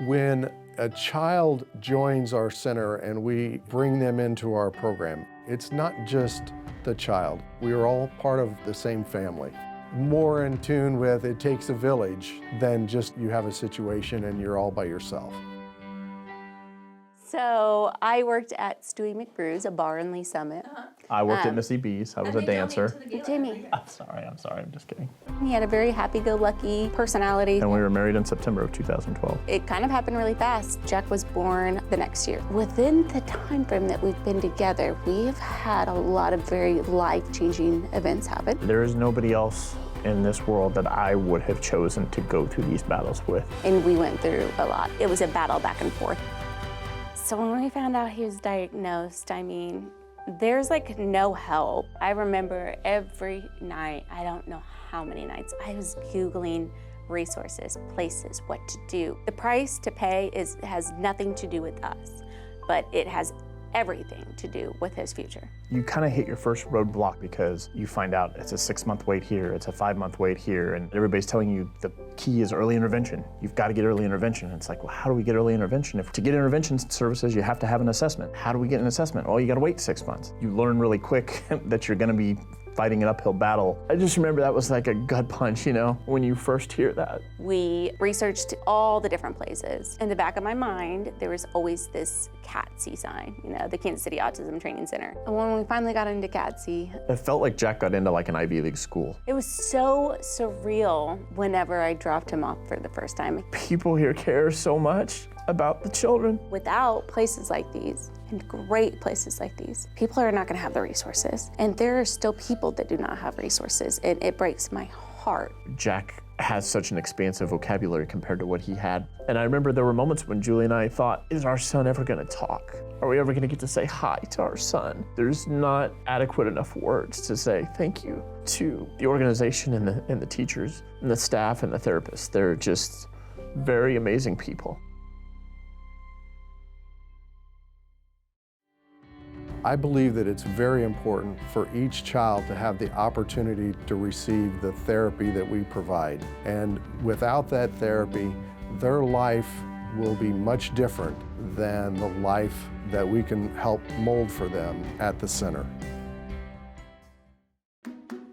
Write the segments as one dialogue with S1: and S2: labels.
S1: When a child joins our center and we bring them into our program, it's not just the child. We are all part of the same family. More in tune with it takes a village than just you have a situation and you're all by yourself.
S2: So I worked at Stewie McBrew's, a bar in Lee Summit.
S3: I worked at Missy B's. I was a dancer.
S2: Jimmy.
S3: I'm sorry, I'm just kidding.
S2: He had a very happy-go-lucky personality.
S3: And we were married in September of 2012.
S2: It kind of happened really fast. Jack was born the next year. Within the time frame that we've been together, we've had a lot of very life-changing events happen.
S3: There is nobody else in this world that I would have chosen to go through these battles with.
S2: And we went through a lot. It was a battle back and forth. So when we found out he was diagnosed, I mean, there's like no help. I remember every night, I don't know how many nights, I was Googling resources, places, what to do. The price to pay has nothing to do with us, but it has everything to do with his future.
S3: You kind of hit your first roadblock because you find out it's a 6-month wait here, it's a 5-month wait here, and everybody's telling you the key is early intervention. You've got to get early intervention. And it's like, well, how do we get early intervention? To get intervention services, you have to have an assessment. How do we get an assessment? Well, you got to wait 6 months. You learn really quick that you're going to be fighting an uphill battle. I just remember that was like a gut punch, you know, when you first hear that.
S2: We researched all the different places. In the back of my mind, there was always this KcATC sign, you know, the Kansas City Autism Training Center. And when we finally got into KcATC,
S3: it felt like Jack got into like an Ivy League school.
S2: It was so surreal whenever I dropped him off for the first time.
S3: People here care so much about the children.
S2: Without places like these, and great places like these, people are not gonna have the resources. And there are still people that do not have resources, and it breaks my heart.
S3: Jack has such an expansive vocabulary compared to what he had. And I remember there were moments when Julie and I thought, is our son ever gonna talk? Are we ever gonna get to say hi to our son? There's not adequate enough words to say thank you to the organization and the teachers and the staff and the therapists. They're just very amazing people.
S1: I believe that it's very important for each child to have the opportunity to receive the therapy that we provide. And without that therapy, their life will be much different than the life that we can help mold for them at the center.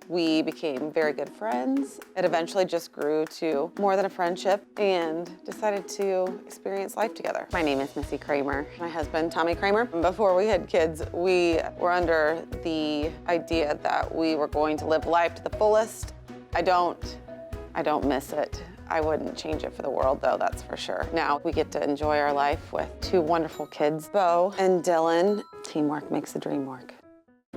S4: We became very good friends. It eventually just grew to more than a friendship and decided to experience life together. My name is Missy Kramer, my husband Tommy Kramer. Before we had kids, we were under the idea that we were going to live life to the fullest. I don't miss it. I wouldn't change it for the world though, that's for sure. Now we get to enjoy our life with 2 wonderful kids, Bo and Dylan. Teamwork makes the dream work.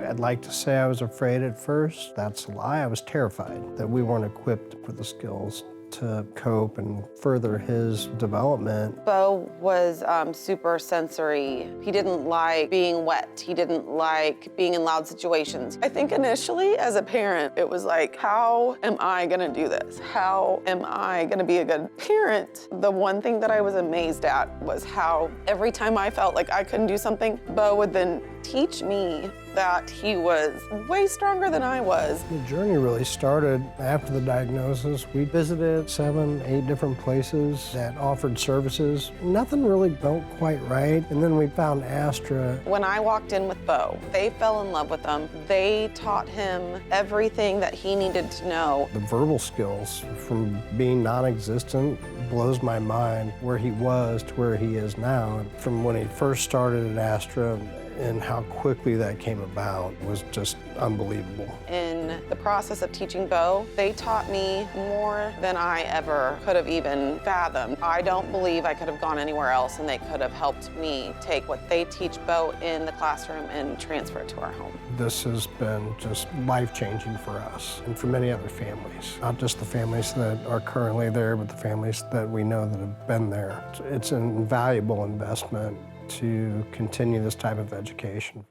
S5: I'd like to say I was afraid at first. That's a lie. I was terrified that we weren't equipped with the skills to cope and further his development.
S4: Bo was super sensory. He didn't like being wet. He didn't like being in loud situations. I think initially as a parent, it was like, how am I gonna do this? How am I gonna be a good parent? The one thing that I was amazed at was how every time I felt like I couldn't do something, Bo would then teach me that he was way stronger than I was.
S5: The journey really started after the diagnosis. We visited 7, 8 different places that offered services. Nothing really felt quite right. And then we found Astra.
S4: When I walked in with Bo, they fell in love with him. They taught him everything that he needed to know.
S5: The verbal skills from being non-existent blows my mind where he was to where he is now. And from when he first started at Astra, and how quickly that came about was just unbelievable.
S4: In the process of teaching Bo, they taught me more than I ever could have even fathomed. I don't believe I could have gone anywhere else and they could have helped me take what they teach Bo in the classroom and transfer it to our home.
S5: This has been just life-changing for us and for many other families. Not just the families that are currently there, but the families that we know that have been there. It's an invaluable investment to continue this type of education.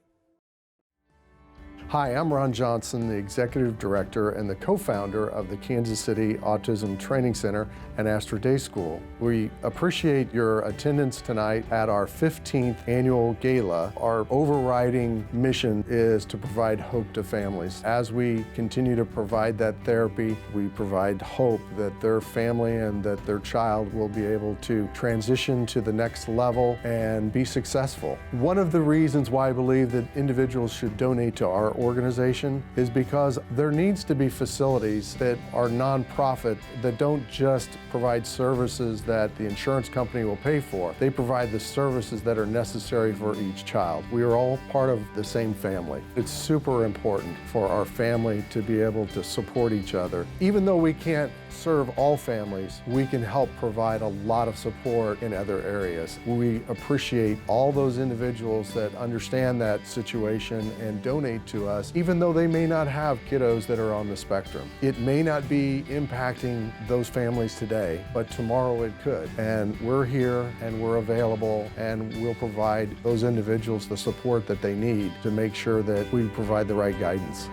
S1: Hi, I'm Ron Johnson, the Executive Director and the co-founder of the Kansas City Autism Training Center and Astra Day School. We appreciate your attendance tonight at our 15th annual Gala. Our overriding mission is to provide hope to families. As we continue to provide that therapy, we provide hope that their family and that their child will be able to transition to the next level and be successful. One of the reasons why I believe that individuals should donate to our organization is because there needs to be facilities that are nonprofit that don't just provide services that the insurance company will pay for. They provide the services that are necessary for each child. We are all part of the same family. It's super important for our family to be able to support each other. Even though we can't serve all families, we can help provide a lot of support in other areas. We appreciate all those individuals that understand that situation and donate to us, even though they may not have kiddos that are on the spectrum. It may not be impacting those families today, but tomorrow it could. And we're here and we're available and we'll provide those individuals the support that they need to make sure that we provide the right guidance.